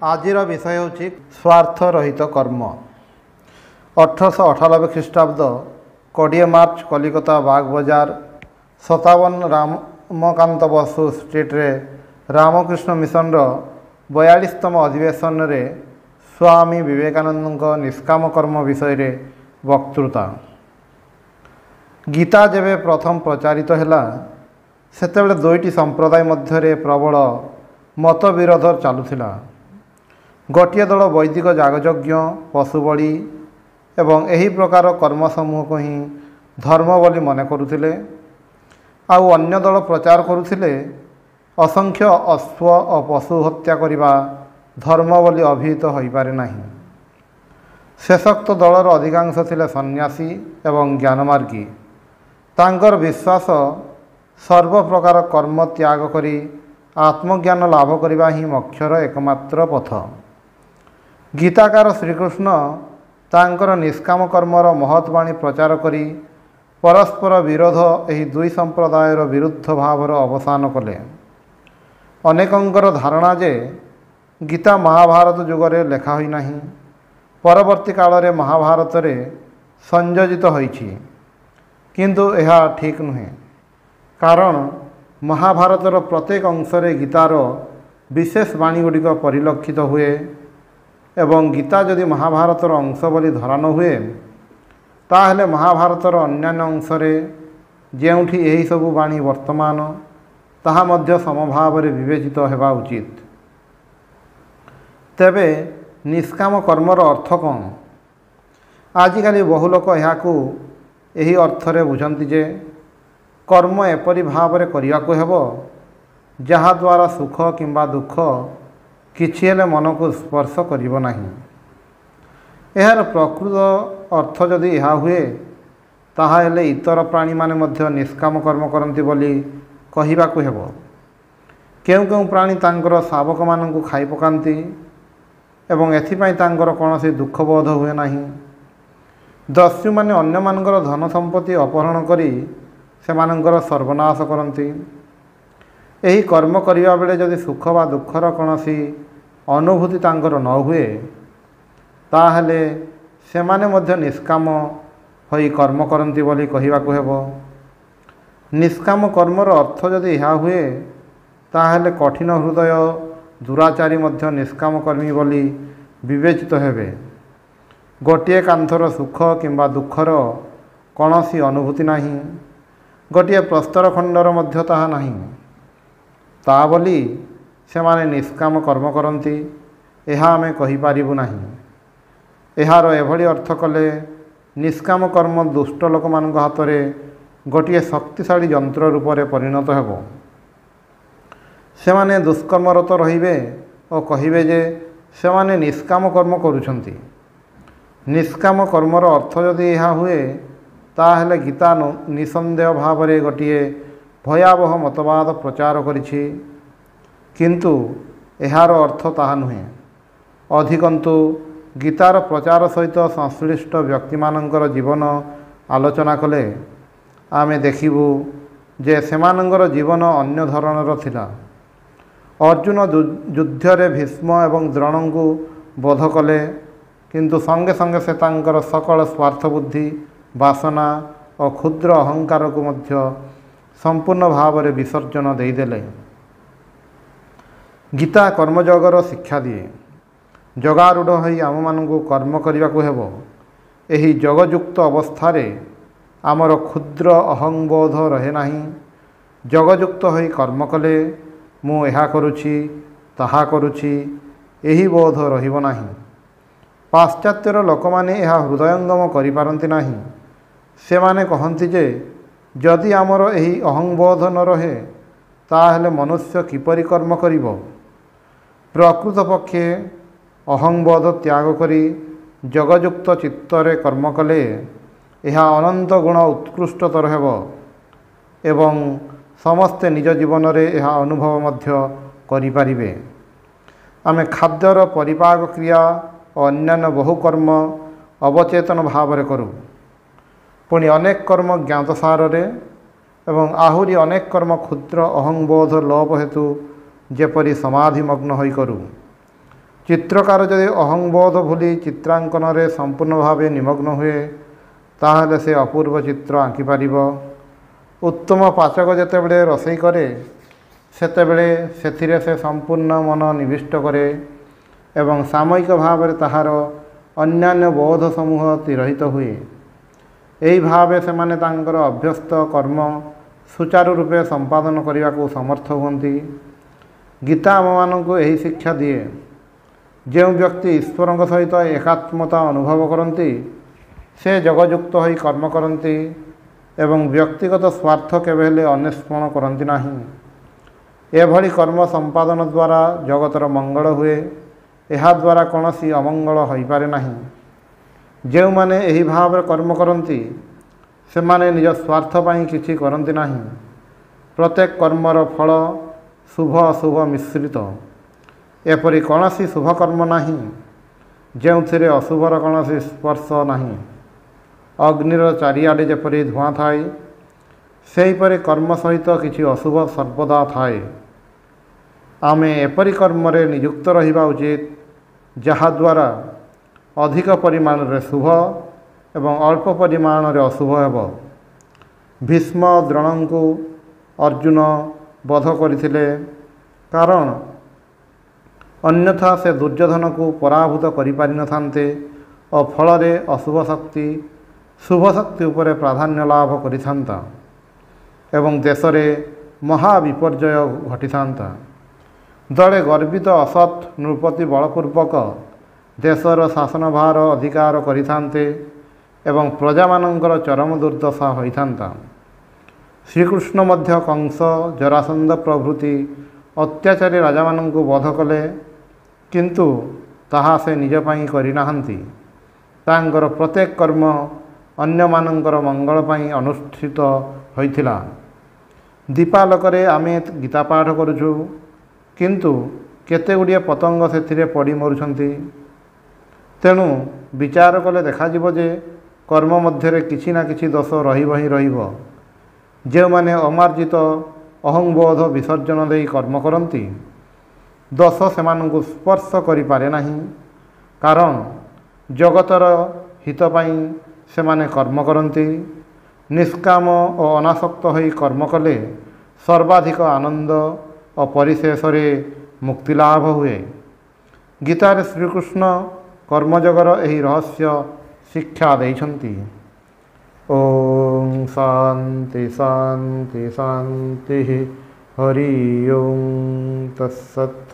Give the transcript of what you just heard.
आजिर विषय हूँ स्वार्थ रहित कर्म। 1898 ख्रीष्टाब्द 20 मार्च कलिकता बागबजार 57 रामकांत बसु स्ट्रीट रे रामकृष्ण मिशन 42तम अधिवेशन रे स्वामी विवेकानंद निष्काम कर्म विषय रे वक्तृता। गीता जेबे प्रथम प्रचारित हैला सेतेबेले दुईटी संप्रदाय मध्यरे प्रबल मत विरोध चलुथिला। गोटे दल वैदिक जागयज्ञ पशुबली एवं एही प्रकार कर्म समूह को ही धर्म बोली मने करुथिले। आउ अन्य दल प्रचार करुथिले असंख्य अश्व और पशु हत्या करिबा धर्म बोली अभिहित होई पारे नाही। शेषोक्त दलर अधिकांश थिले सन्यासी एवं ज्ञानमार्गी। तांकर विश्वास सर्व प्रकार कर्म त्याग करी आत्मज्ञान लाभ करिबा ही मोक्षर एकमात्र पथ। गीताकार श्रीकृष्ण तांकर निष्काम कर्मर महत्वाणी प्रचार करी परस्पर विरोध एही दुई संप्रदायर विरुद्ध भावर अवसान कले। अनेकंकर धारणा जे गीता महाभारत जुगरे लेखा होई नाही, परवर्ती काल रे महाभारत रे संयोजित होईछि, किंतु यह ठीक नुहे। कारण महाभारतर प्रत्येक अंशरे गीतार विशेष बाणी गुड़िक परिलक्षित हुए एवं गीता जदि महाभारतर अंश बोली धरा न हुए ताहले महाभारतर अन्यान्य अंशरे जेउठी एही सबु बाणी वर्तमान ताहा मध्य समभाव रे विवेचित हेबा उचित। तेबे निष्काम कर्मर अर्थ कौन? आजिकाली बहु लोक याकू एही अर्थरे बुझंती जे कर्म एपरि भावरे करियाकू हेबो जहा द्वारा सुख किंबा दुख किछि हेले मन को स्पर्श करिबो नाही। एहार प्रकृत अर्थ जदि यह हुए ताहा हेले इतर प्राणी माने मध्य निष्काम कर्म करंती बोली कहिबाकू हेबो। केउ केउ प्राणी तांकर शावक मानकु खाई पकांती एवं एथिपाई तांकर कोनोसी दुख बोध हुए नाही। दस्यु माने अन्य मानकर धन संपत्ति अपहरण करी से मानकर सर्वनाश करती। एही कर्म करिबा बेले जदि सुख बा दुखर कोनोसी अनुभूति तांकर न हुए ताहले से माने मध्य निष्काम होई कर्म करंती बोली कहिबाकू हेबो। निष्काम कर्मर अर्थ जदि यह हुए ताहले कठिन हृदय दुराचारी मध्य निष्काम कर्मी बोली विवेचित हेबे। गोटे कांथर सुख किंबा दुखर कोनोसी अनुभूति नाही, गोटे प्रस्तर खंडर मध्य ताहा नाही, ता बोली से माने निष्काम कर्म करंती एहा आमे कहि पारिबु नाही। एहार एभली अर्थ कले निष्काम कर्म दुष्ट लोक मानक हातरे गोटे शक्तिशाली यंत्र रूप में परिणत हेबो। से माने दुष्कर्मरत रहिबे और कहिबे जे से माने निष्काम कर्म करुछंती। निष्काम कर्मर अर्थ जदि यह हुए ताहले गीता निसंदेह भाव में गोटे भयावह मतवाद प्रचार करिछि, किंतु एहार अर्थ ताहा नुहे। अधिकंतु गीतार प्रचार सहित संश्लिष्ट व्यक्ति मानकर जीवन आलोचना कले आमे देखिबु जे सेमानंगर जीवन अन्य धरणर थिला। अर्जुन युद्धरे भीष्म एवं द्रोण को बोध कले, किंतु संगे संगे से तांकर सकल स्वार्थ बुद्धि वासना और क्षुद्र अहंकार को मध्य संपूर्ण भाव में विसर्जन देदेले। गीता कर्मयोगर शिक्षा दिए। जगारूढ़ होई आम मानू कर्म करने को हेबो। एही जगयुक्त अवस्था आमर क्षुद्र अहंबोध रहे नाही। जगयुक्त होई कर्म कले मु एहा करुछि ताहा करुछि एही बोध रहिबो नाही। पाश्चात्यर लोक माने एहा हृदयंगम करि पारंती नाही। से माने कहंती जे जदि आमर एही अहंबोध न रहे ताहले मनुष्य किपरि कर्म करिबो। प्रकृत पक्षे अहंबोध त्याग करी जगयुक्त चित्तरे कर्म कले यह अनंत गुण उत्कृष्टतर हेबो एवं समस्ते निज जीवन रे यह अनुभव मध्य करि पारिबे। आमे खाद्यर परिपाक क्रिया और अन्यान्य बहु कर्म अवचेतन भाव रे करू। पुणी अनेक कर्म ज्ञातसार रे एवं आहुरी अनेक कर्म क्षुद्र अहंबोध लोप हेतु जेपरी समाधिमग्न होई करू। ଚିତ୍ରକାର ଯଦି ଅହଂବୋଧ ଭୁଲି ଚିତ୍ରାଙ୍କନରେ ସମ୍ପୂର୍ଣ୍ଣ ଭାବେ ନିମଗ୍ନ ହୁଏ ତାହେଲେ ସେ ଅପୂର୍ବ ଚିତ୍ର ଆଙ୍କିପାରିବ। ଉତ୍ତମ ପାଚକ ଯେତେବେଳେ ରୋଷେଇ କରେ ସେତେବେଳେ ସେଥିରେ ସେ ସମ୍ପୂର୍ଣ୍ଣ ମନ ନିବିଷ୍ଟ କରେ ଏବଂ ସାମୟିକ ଭାବରେ ତାହାର ଅନ୍ୟାନ୍ୟ ବୋଧ ସମୂହ ତିରୋହିତ ହୁଏ। ଏହି ଭାବେ ସେମାନେ ତାଙ୍କର ଅଭ୍ୟସ୍ତ କର୍ମ ସୁଚାରୁ ରୂପେ ସମ୍ପାଦନ କରିବାକୁ ସମର୍ଥ ହୁଅନ୍ତି। ଗୀତା ଆମମାନଙ୍କୁ ଏହି ଶିକ୍ଷା ଦିଏ। ଯେଉଁ ବ୍ୟକ୍ତି ଈଶ୍ୱରଙ୍କ ସହିତ ଏକାତ୍ମତା ଅନୁଭବ କରନ୍ତି ସେ ଯୋଗଯୁକ୍ତ ହୋଇ କର୍ମ କରନ୍ତି ଏବଂ ବ୍ୟକ୍ତିଗତ ସ୍ୱାର୍ଥ କେବେ ହେଲେ ଅନ୍ୱେଷଣ କରନ୍ତି ନାହିଁ। ଏଭଳି କର୍ମ ସମ୍ପାଦନ ଦ୍ୱାରା ଜଗତର ମଙ୍ଗଳ ହୁଏ। ଏହାଦ୍ୱାରା କୌଣସି ଅମଙ୍ଗଳ ହୋଇପାରେ ନାହିଁ। ଯେଉଁମାନେ ଏହି ଭାବରେ କର୍ମ କରନ୍ତି ସେମାନେ ନିଜ ସ୍ୱାର୍ଥ ପାଇଁ କିଛି କରନ୍ତି ନାହିଁ। ପ୍ରତ୍ୟେକ କର୍ମର ଫଳ ଶୁଭ ଅଶୁଭ ମିଶ୍ରିତ। ଏପରି କୌଣସି ଶୁଭ କର୍ମ ନାହିଁ ଯେଉଁଥିରେ ଅଶୁଭର କୌଣସି ସ୍ପର୍ଶ ନାହିଁ। ଅଗ୍ନିର ଚାରିଆଡ଼େ ଯେପରି ଧୂଆଁ ଥାଏ ସେହିପରି କର୍ମ ସହିତ କିଛି ଅଶୁଭ ସର୍ବଦା ଥାଏ। ଆମେ ଏପରି କର୍ମରେ ନିଯୁକ୍ତ ରହିବା ଉଚିତ ଯାହାଦ୍ୱାରା ଅଧିକ ପରିମାଣରେ ଶୁଭ ଏବଂ ଅଳ୍ପ ପରିମାଣରେ ଅଶୁଭ ହେବ। ଭୀଷ୍ମ ଦ୍ରୋଣଙ୍କୁ ଅର୍ଜୁନ ବଧ କରିଥିଲେ କାରଣ ଅନ୍ୟଥା ସେ ଦୁର୍ଯ୍ୟୋଧନକୁ ପରାଭୂତ କରିପାରିନଥାନ୍ତେ ଓ ଫଳରେ ଅଶୁଭ ଶକ୍ତି ଶୁଭ ଶକ୍ତି ଉପରେ ପ୍ରାଧାନ୍ୟ ଲାଭ କରିଥାନ୍ତା ଏବଂ ଦେଶରେ ମହାବିପର୍ଯ୍ୟୟ ଘଟିଥାନ୍ତା। ଦଳେ ଗର୍ବିତ ଅସତ୍ ନୃପତି ବଳପୂର୍ବକ ଦେଶର ଶାସନଭାର ଅଧିକାର କରିଥାନ୍ତେ ଏବଂ ପ୍ରଜାମାନଙ୍କର ଚରମ ଦୁର୍ଦ୍ଦଶା ହୋଇଥାନ୍ତା। ଶ୍ରୀକୃଷ୍ଣ ମଧ୍ୟ କଂସ ଜରାସନ୍ଧ ପ୍ରଭୃତି ଅତ୍ୟାଚାରୀ ରାଜାମାନଙ୍କୁ ବଧ କଲେ କିନ୍ତୁ ତାହା ସେ ନିଜ ପାଇଁ କରିନାହାନ୍ତି। ତାଙ୍କର ପ୍ରତ୍ୟେକ କର୍ମ ଅନ୍ୟମାନଙ୍କର ମଙ୍ଗଳ ପାଇଁ ଅନୁଷ୍ଠିତ ହୋଇଥିଲା। ଦୀପାଲୋକରେ ଆମେ ଗୀତା ପାଠ କରୁଛୁ କିନ୍ତୁ କେତେଗୁଡ଼ିଏ ପତଙ୍ଗ ସେଥିରେ ପଡ଼ି ମରୁଛନ୍ତି। ତେଣୁ ବିଚାର କଲେ ଦେଖାଯିବ ଯେ କର୍ମ ମଧ୍ୟରେ କିଛି ନା କିଛି ଦୋଷ ରହିବ ହିଁ ରହିବ। ଯେଉଁମାନେ ଅମାର୍ଜିତ ଅହଂବୋଧ ବିସର୍ଜନ ଦେଇ କର୍ମ କରନ୍ତି ଦୋଷ ସେମାନଙ୍କୁ ସ୍ପର୍ଶ କରିପାରେ ନାହିଁ କାରଣ ଜଗତର ହିତ ପାଇଁ ସେମାନେ କର୍ମ କରନ୍ତି। ନିଷ୍କାମ ଓ ଅନାସକ୍ତ ହୋଇ କର୍ମ କଲେ ସର୍ବାଧିକ ଆନନ୍ଦ ଓ ପରିଶେଷରେ ମୁକ୍ତିଲାଭ ହୁଏ। ଗୀତାରେ ଶ୍ରୀକୃଷ୍ଣ କର୍ମଯୋଗର ଏହି ରହସ୍ୟ ଶିକ୍ଷା ଦେଇଛନ୍ତି। ଓಂ ଶାନ୍ତି ଶାନ୍ତି ଶାନ୍ତି ହରି ଓಂ ତତ୍ସତ୍।